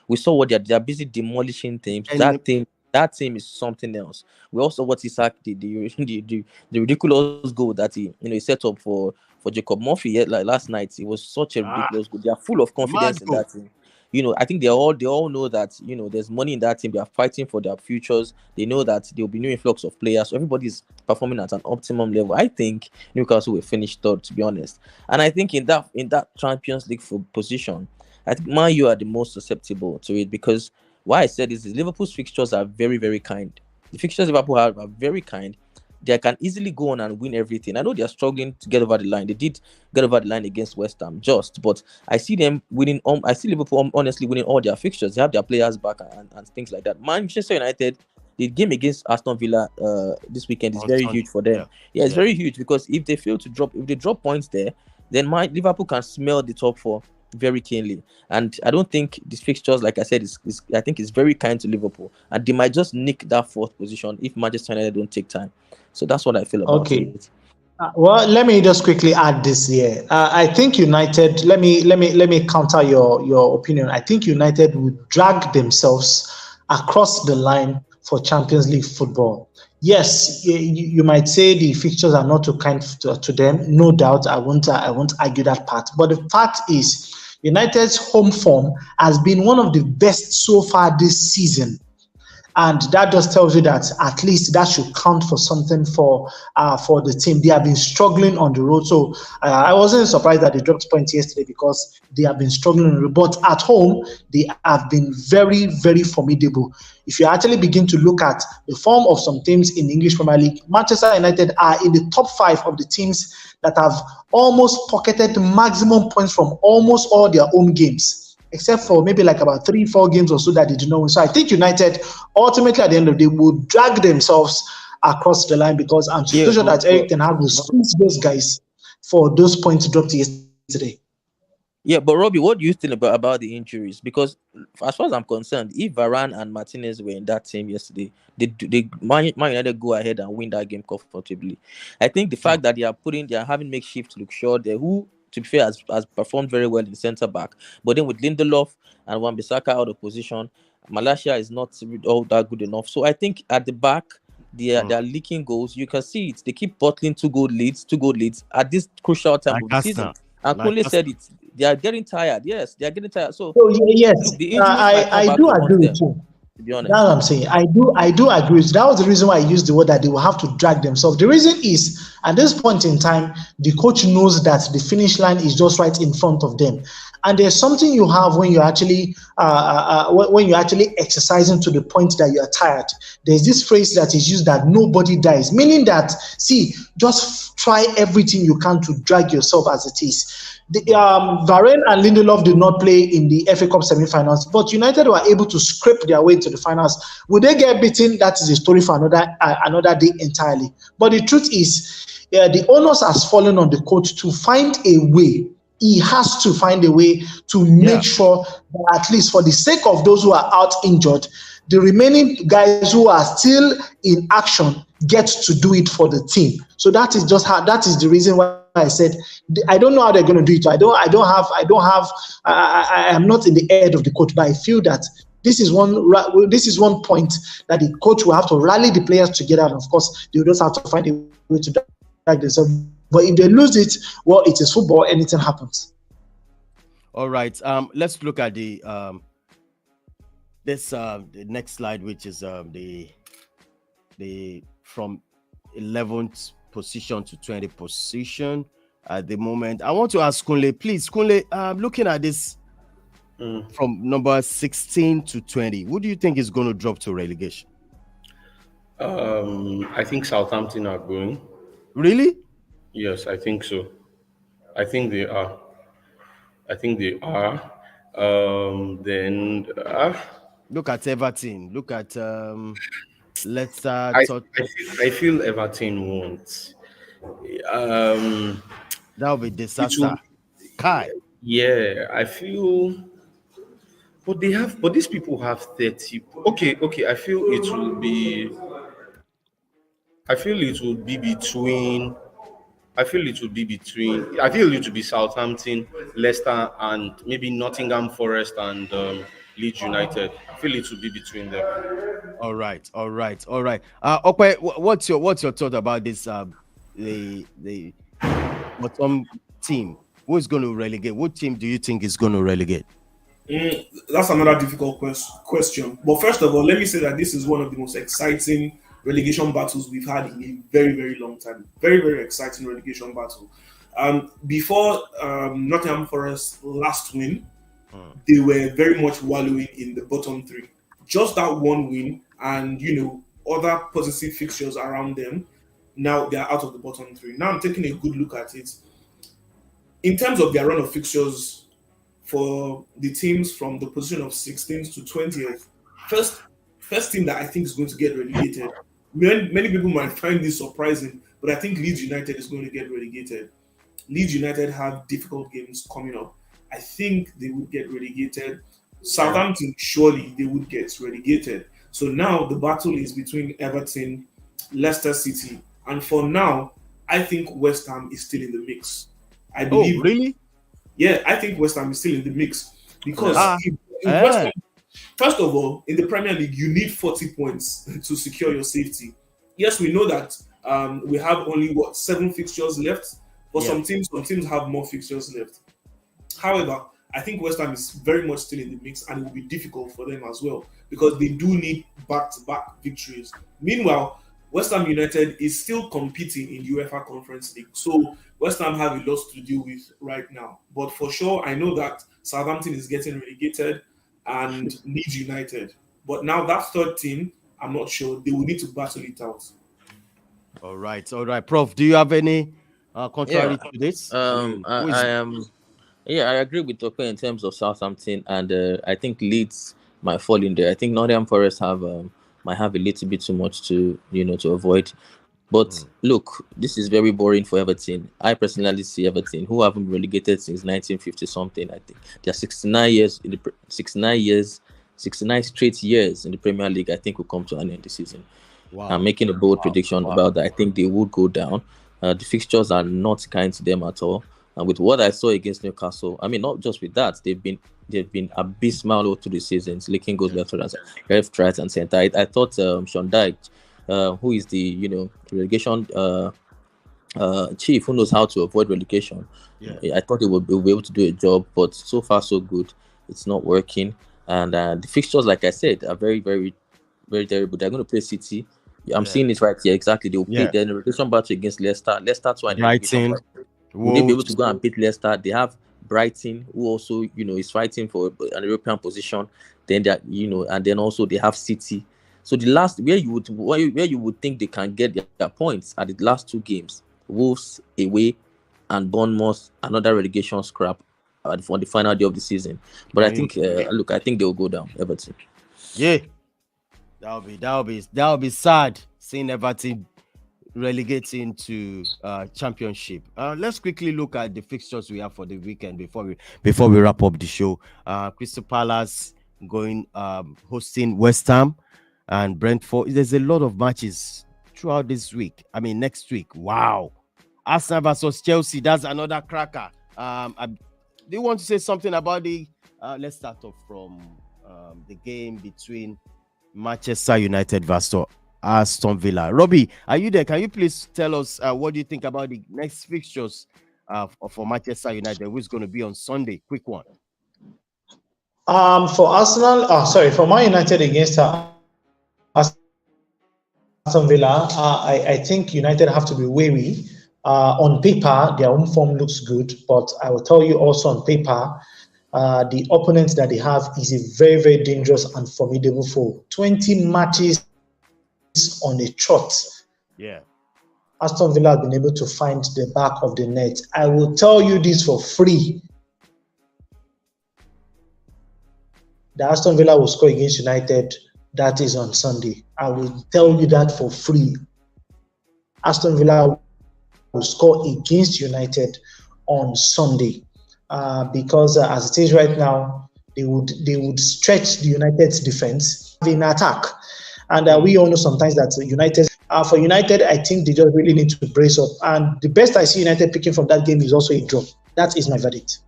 We saw what they're busy demolishing teams. That team is something else. We also what Isaac the ridiculous goal that he set up for Jacob Murphy like last night. It was such a ridiculous goal. They are full of confidence in that team. I think they all know that there's money in that team. They are fighting for their futures. They know that there will be new influx of players. So everybody's performing at an optimum level. I think Newcastle will finish 3rd, to be honest. And I think in that Champions League position, I think Man U are the most susceptible to it, because why I said this is Liverpool's fixtures are very, very kind. The fixtures Liverpool have are very kind. they can easily go on and win everything. I know they are struggling to get over the line. They did get over the line against West Ham, but I see them winning. I see Liverpool honestly winning all their fixtures. They have their players back and things like that. Manchester United, the game against Aston Villa this weekend is very huge for them. Yeah, it's very huge, because if they drop points there, then Liverpool can smell the top four very keenly. And I don't think these fixtures, like I said, I think it's very kind to Liverpool, and they might just nick that fourth position if Manchester United don't take time. So that's what I feel about it. Well, let me just quickly add this here. I think United. Let me counter your opinion. I think United would drag themselves across the line for Champions League football. Yes, you might say the fixtures are not too kind to them. No doubt, I won't argue that part. But the fact is, United's home form has been one of the best so far this season. And that just tells you that at least that should count for something for the team. They have been struggling on the road. So I wasn't surprised that they dropped points yesterday, because they have been struggling on the road. But at home, they have been very, very formidable. If you actually begin to look at the form of some teams in the English Premier League, Manchester United are in the top 5 of the teams that have almost pocketed maximum points from almost all their home games, except for maybe like about 3-4 games or so that they did not win. So I think United, ultimately at the end of the day, will drag themselves across the line, because I'm sure that Eric Ten Hag will squeeze those guys for those points dropped yesterday. Yeah, but Robbie, what do you think about the injuries? Because as far as I'm concerned, if Varane and Martinez were in that team yesterday, Man United go ahead and win that game comfortably. I think the fact that they are having makeshift Luke Shaw there, who, to be fair, has performed very well in centre back, but then with Lindelof and Wan-Bissaka out of position, Malaysia is not all that good enough. So I think at the back, they are leaking goals. You can see it. They keep bottling two goal leads at this crucial time of the season. And Kunle said it. They are getting tired. Yes, they are getting tired. So yes, look, the injuries I do agree with you. To be honest, that's what I'm saying. I do agree. That was the reason why I used the word that they will have to drag themselves. The reason is, at this point in time, the coach knows that the finish line is just right in front of them, and there's something you have when you're actually exercising to the point that you are tired. There's this phrase that is used that nobody dies, meaning that, see, just try everything you can to drag yourself as it is. Varane and Lindelof did not play in the FA Cup semi-finals, but United were able to scrape their way to the finals. Will they get beaten? That is a story for another day entirely. But the truth is, the onus has fallen on the coach to find a way. He has to find a way to make sure that, at least for the sake of those who are out injured, the remaining guys who are still in action get to do it for the team. So that is the reason why I said I don't know how they're going to do it. I am not in the head of the coach, but I feel that this is one point that the coach will have to rally the players together, and of course they will just have to find a way to drag themselves. But if they lose it, well, it is football. Anything happens. All right. Let's look at the next slide, which is the from 11th position to 20th position at the moment. I want to ask Kunle, please. Kunle, looking at this from number 16 to 20, who do you think is going to drop to relegation? I think Southampton are going. Really? Yes, I think so. I think they are. Then look at Everton. Look at Leicester. I feel Everton won't. That will be disaster. Kai. Yeah, I feel. But these people have 30. Okay. I feel it will be between. I feel it will be Southampton, Leicester, and maybe Nottingham Forest and Leeds United. I feel it will be between them. All right. Okay, what's your thought about this? The bottom team, who is going to relegate? What team do you think is going to relegate? That's another difficult question. But first of all, let me say that this is one of the most exciting relegation battles we've had in a very, very long time. Very, very exciting relegation battle. Before Nottingham Forest last win, they were very much wallowing in the bottom three. Just that one win and, other positive fixtures around them Now they are out of the bottom three. Now I'm taking a good look at it. In terms of their run of fixtures for the teams from the position of 16th to 20th, first team that I think is going to get relegated. Many people might find this surprising, but I think Leeds United is going to get relegated. Leeds United have difficult games coming up. I think they would get relegated. Southampton, surely they would get relegated. So now the battle is between Everton, Leicester City, and for now, I think West Ham is still in the mix. I believe. Oh, really? Yeah, I think West Ham is still in the mix because in West Ham, first of all, in the Premier League, you need 40 points to secure your safety. Yes, we know that we have only 7 fixtures left. For some teams have more fixtures left. However, I think West Ham is very much still in the mix, and it will be difficult for them as well because they do need back-to-back victories. Meanwhile, West Ham United is still competing in UEFA Conference League, so West Ham have a lot to deal with right now. But for sure, I know that Southampton is getting relegated and Leeds United. But now that third team, I'm not sure. They will need to battle it out. All right. Prof, do you have any contrary to this? I agree with Tope in terms of Southampton, and I think Leeds might fall in there. I think Nottingham Forest might have a little bit too much to avoid. But look, this is very boring for Everton. I personally see Everton, who haven't been relegated since 1950 something. I think they're 69 straight years in the Premier League. I think will come to an end this season. Wow. I'm making a bold prediction about that. I think they would go down. The fixtures are not kind to them at all. And with what I saw against Newcastle, I mean, not just with that, they've been abysmal all through the seasons, leaking goals left, right, and center. I thought Sean Dyche, who is the relegation chief, who knows how to avoid relegation. I thought he would be able to do a job, but so far so good. It's not working, and the fixtures, like I said, are very, very, very terrible. They're going to play City. I'm seeing it right here. Exactly, they will play the relegation battle against Leicester. Leicester too, and Brighton. Will they be able to go and beat Leicester? They have Brighton, who also is fighting for an European position. Then that and then also they have City. So the last where you would think they can get their points are the last 2 games: Wolves away and Bournemouth, another relegation scrap for the final day of the season. But I think I think they will go down. Everton. Yeah, that'll be sad seeing Everton relegating to championship. Let's quickly look at the fixtures we have for the weekend before we wrap up the show. Crystal Palace going hosting West Ham and Brentford. There's a lot of matches throughout this week. I mean, next week. Wow. Arsenal versus Chelsea. That's another cracker. Do you want to say something about the? Let's start off from the game between Manchester United versus Aston Villa. Robbie, are you there? Can you please tell us what do you think about the next fixtures for Manchester United, who's going to be on Sunday? Quick one. For Arsenal, for Man United against Aston Villa, I think United have to be wary. On paper, their home form looks good, but I will tell you also on paper, the opponent that they have is a very, very dangerous and formidable foe. 20 matches on a trot. Yeah. Aston Villa have been able to find the back of the net. I will tell you this for free. The Aston Villa will score against United. That is on Sunday. I will tell you that for free. Aston Villa will score against United on Sunday because as it is right now, they would stretch the United's defense in attack. And we all know sometimes that for United, I think they just really need to brace up. And the best I see United picking from that game is also a draw. That is my verdict.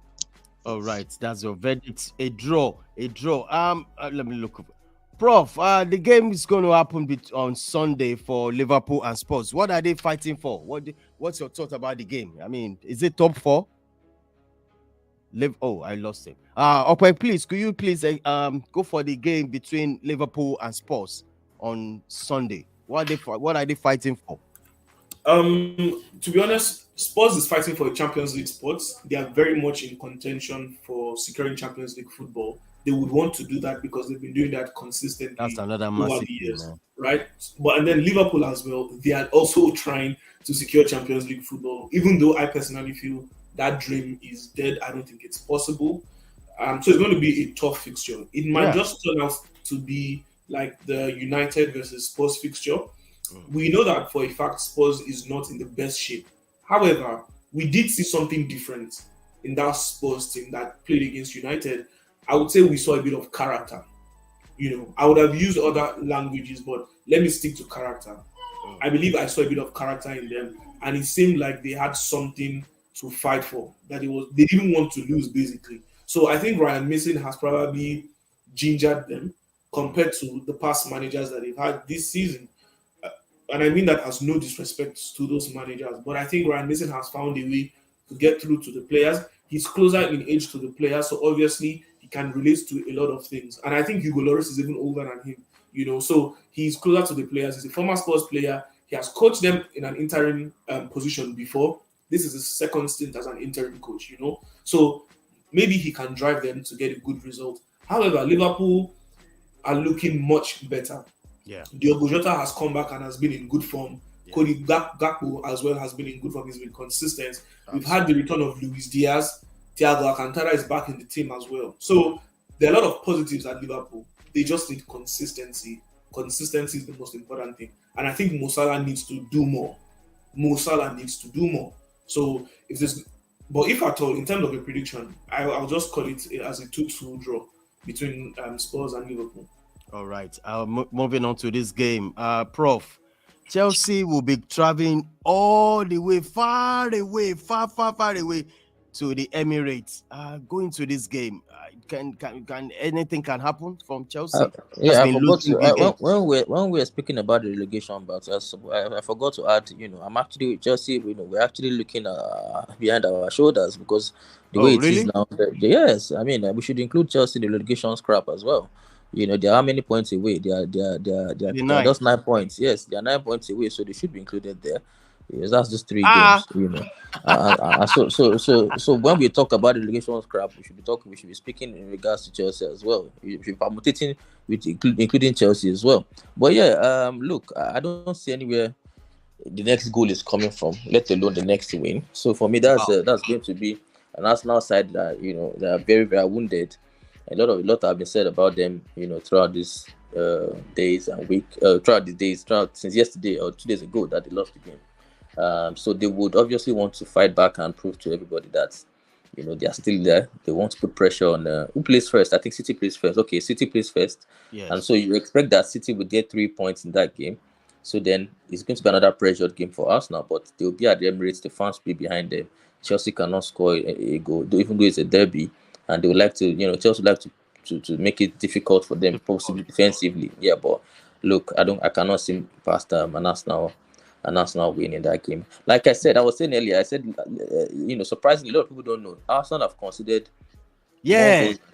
All right, that's your verdict. A draw. Let me look. Prof, the game is going to happen on Sunday for Liverpool and Spurs. What are they fighting for? What's your thought about the game? I mean, is it top 4? I lost him. Okay, please, could you please go for the game between Liverpool and Spurs on Sunday? What are they fighting for? To be honest, Spurs is fighting for a Champions League spot. They are very much in contention for securing Champions League football. they would want to do that because they've been doing that consistently That's another over massive the thing, years, man. right? But and then Liverpool as well, they are also trying to secure Champions League football. Even though I personally feel that dream is dead, I don't think it's possible. So it's going to be a tough fixture. It might just turn out to be like the United versus Spurs fixture. We know that for a fact Spurs is not in the best shape. However, we did see something different in that Spurs team that played against United. I would say we saw a bit of character. I would have used other languages, but let me stick to character. I believe I saw a bit of character in them, and it seemed like they had something to fight for. That they didn't want to lose, basically. So I think Ryan Mason has probably gingered them compared to the past managers that they've had this season. And I mean that as no disrespect to those managers, but I think Ryan Mason has found a way to get through to the players. He's closer in age to the players, so obviously he can relate to a lot of things. And I think Hugo Lloris is even older than him, so he's closer to the players. He's a former Spurs player. He has coached them in an interim position before. This is his second stint as an interim coach, so maybe he can drive them to get a good result. However, Liverpool are looking much better. Yeah. Diogo Jota has come back and has been in good form. Yeah. Cody Gakpo as well has been in good form. He's been consistent. Absolutely. We've had the return of Luis Diaz. Thiago Alcantara is back in the team as well. So there are a lot of positives at Liverpool. They just need consistency. Consistency is the most important thing. And I think Mo Salah needs to do more. So if at all, in terms of a prediction, I'll just call it as a 2-2 draw between Spurs and Liverpool. All right. Moving on to this game. Prof, Chelsea will be traveling all the way, far away to the Emirates. Going to this game, can anything can happen from Chelsea? I forgot to, when we were speaking about the relegation, but I forgot to add. I'm actually with Chelsea. We're actually looking behind our shoulders because the way it is now. Yes, I mean we should include Chelsea in the relegation scrap as well. They are how many points away? They are just 9 points. Yes, they are 9 points away, so they should be included there. Yes, that's just 3 games. So when we talk about the relegation scrap, we should be speaking in regards to Chelsea as well. We should be permutating with including Chelsea as well. But look, I don't see anywhere the next goal is coming from, let alone the next win. So for me, that's going to be an Arsenal side that they are very, very wounded. A lot have been said about them, throughout these days and week, since yesterday or 2 days ago that they lost the game. So they would obviously want to fight back and prove to everybody that, they are still there. They want to put pressure on who plays first. I think City plays first. Okay, City plays first. Yes. And so you expect that City would get 3 points in that game. So then it's going to be another pressured game for us now, but they'll be at the Emirates. The fans will be behind them. Chelsea cannot score a goal, even though it's a derby. And they would like to, Chelsea would like to make it difficult for them, possibly defensively. Yeah, but look, I cannot see past an Arsenal winning that game. Like I said, I was saying earlier, surprisingly, a lot of people don't know. Arsenal have considered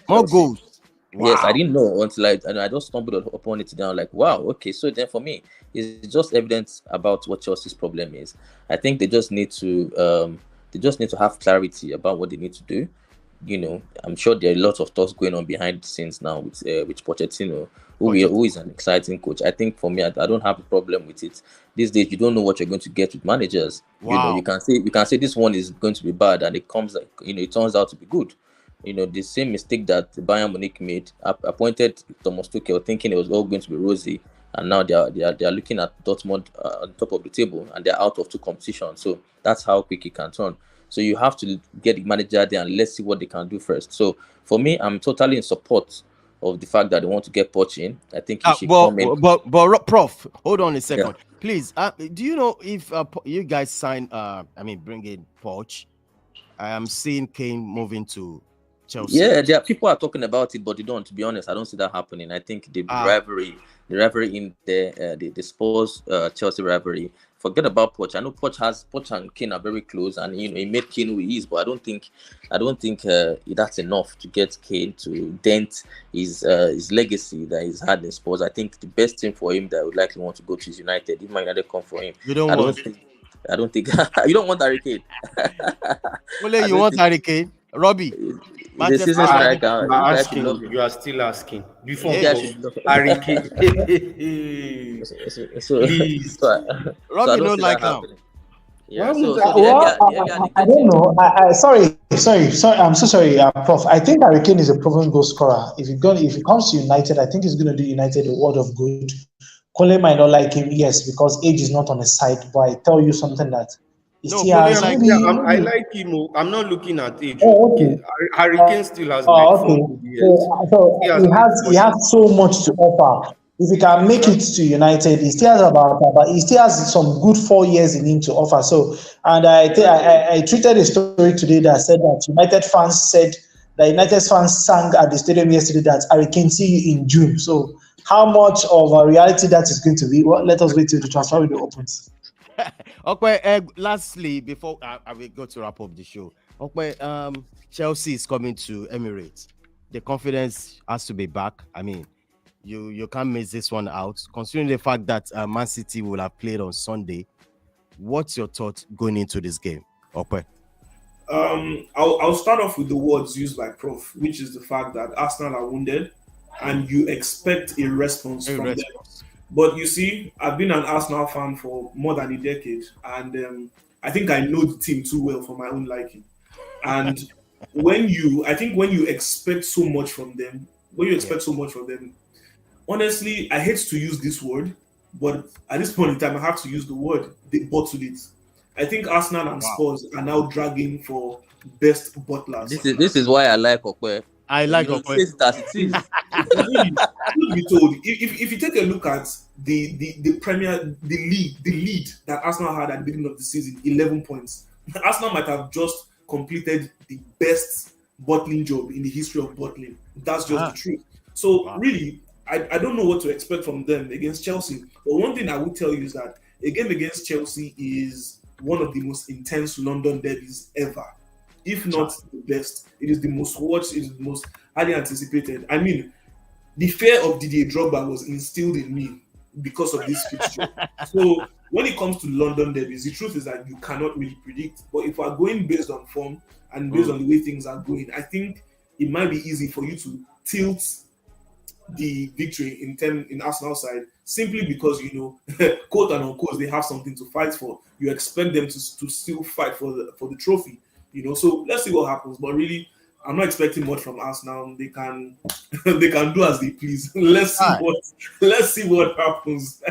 more goals. Wow. Yes, I didn't know until I just stumbled upon it today. I'm like, wow, okay. So then for me, it's just evidence about what Chelsea's problem is. I think they just need to have clarity about what they need to do. I'm sure there are lots of talks going on behind the scenes now with Pochettino, who is an exciting coach. I think for me, I don't have a problem with it. These days, you don't know what you're going to get with managers. Wow. You can say this one is going to be bad, and it turns out to be good. The same mistake that Bayern Munich made, appointed Thomas Tuchel thinking it was all going to be rosy, and now they are looking at Dortmund on top of the table, and they're out of 2 competitions. So that's how quick it can turn. So you have to get the manager there and let's see what they can do first. So for me, I'm totally in support of the fact that they want to get Poch in. I think he should come in. But Prof, hold on a second, please. Do you know if you guys sign? Bring in Poch? I am seeing Kane moving to Chelsea. Yeah, people are talking about it, but they don't. To be honest, I don't see that happening. I think the rivalry in the Spurs Chelsea rivalry. Forget about Poch. I know Poch and Kane are very close, and he made Kane who he is. But I don't think that's enough to get Kane to dent his legacy that he's had in Spurs. I think the best thing for him that would likely want to go to is United. If Man United come for him, I don't think you don't want Harry Kane. Only you want Harry Kane, Robbie. The season striker. You are still asking. Before Harry Kane. Please. Robbie don't like him. Yeah, I don't know. Sorry. I'm so sorry, Prof. I think Harry Kane is a proven goal scorer. If he comes to United, I think he's going to do United a world of good. Conle might not like him, yes, because age is not on his side. But I tell you something that I like him. I'm not looking at age. Oh, okay. Harry Kane still has like 4 years. So he has so much to offer. If he can make it to United, he still has some good 4 years in him to offer. So, and I tweeted a story today that said that United fans sang at the stadium yesterday that Harry Kane see you in June. So, how much of a reality that is going to be? Well, let us wait till the transfer window opens. Okay. Lastly, before I will go to wrap up the show, okay. Chelsea is coming to Emirates. The confidence has to be back. I mean, you can't miss this one out. Considering the fact that Man City will have played on Sunday, what's your thought going into this game? Okay. I'll start off with the words used by Prof, which is the fact that Arsenal are wounded, and you expect a response from them. But you see, I've been an Arsenal fan for more than a decade, and I think I know the team too well for my own liking. And when you expect so much from them, honestly, I hate to use this word, but at this point in time, I have to use the word. They bottled it. I think Arsenal and Spurs are now dragging for best butlers. This is why I like Okwe. I like Okwe. Truth be told, if you take a look at the lead that Arsenal had at the beginning of the season, 11 points. Arsenal might have just completed the best bottling job in the history of bottling. That's just the truth. So really, I don't know what to expect from them against Chelsea. But one thing I will tell you is that a game against Chelsea is one of the most intense London derbies ever. If not the best, it is the most watched, it is the most highly anticipated. I mean, the fear of Didier Drogba was instilled in me because of this fixture. So when it comes to London derbies, the truth is that you cannot really predict. But if we're going based on form and based on the way things are going, I think it might be easy for you to tilt the victory in Arsenal side simply because, quote and unquote, they have something to fight for. You expect them to still fight for the trophy. So let's see what happens. But really, I'm not expecting much from Arsenal. They can do as they please. Let's see what happens.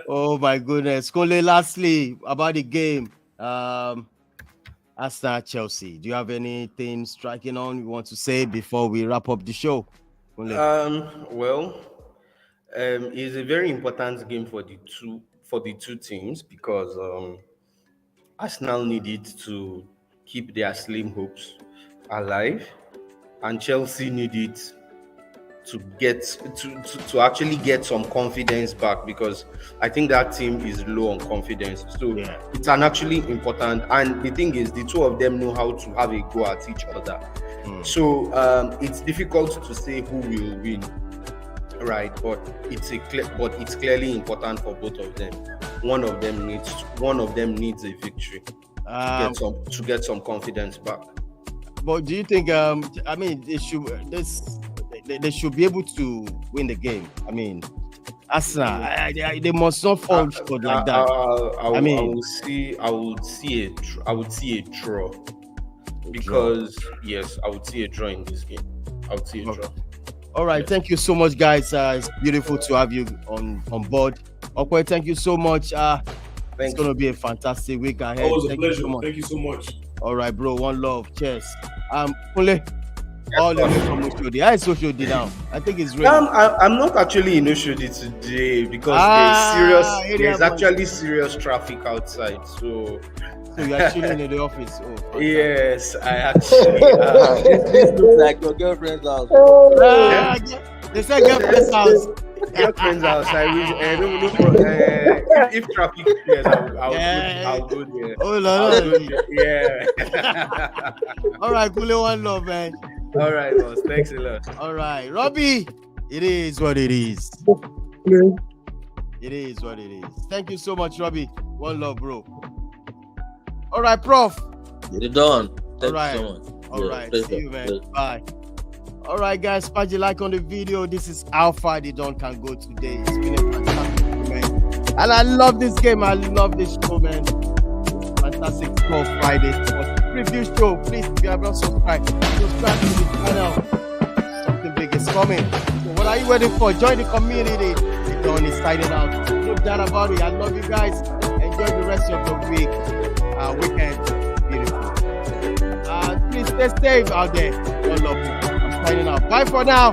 Oh my goodness. Kole, lastly, about the game. Arsenal Chelsea. Do you have anything striking on you want to say before we wrap up the show? It's a very important game for the two teams because Arsenal needed to keep their slim hopes alive, and Chelsea needed to actually get some confidence back because I think that team is low on confidence. So it's an actually important, and the thing is, the two of them know how to have a go at each other. So it's difficult to say who will win, right? But it's clearly important for both of them. One of them needs a victory to get some confidence back. But do you think? They should be able to win the game. I mean, Arsenal, they must not fall short like that. I would see a draw. Because yes, I would see a draw in this game. I would see a draw. All right, thank you so much, guys. It's beautiful to have you on board. Okay, thank you so much. It's going to be a fantastic week ahead. It was a pleasure. Thank you so much. All right, bro. One love. Cheers. Kole, all the way from Oshodi. How is Oshodi now? I think it's ready. I'm not actually in Oshodi today because there's actually serious traffic outside. So you're chilling in the office? Oh, yes, I actually. This looks like your girlfriend's house. They said girlfriend's house. Girlfriend's house. If traffic clears, I'll go there. Oh no! Yeah. All right, Kule, one love, man. All right, boss. Thanks a lot. All right, Robbie. It is what it is. It is what it is. Thank you so much, Robbie. One love, bro. All right, Prof. You're done. Thank you so much. All right. See you, man. Bye. All right, guys. Smash the like on the video. This is how far the Don can go today. It's been a fantastic moment. And I love this game. I love this show, man. Fantastic Football Friday. Review show. Please, if you have not subscribed to the channel. Something big is coming. So what are you waiting for? Join the community. The Don is signing out. No doubt about it. I love you guys. Enjoy the rest of the week. Weekend. Beautiful. Please stay safe out there. God love you. I'm signing out. Bye for now.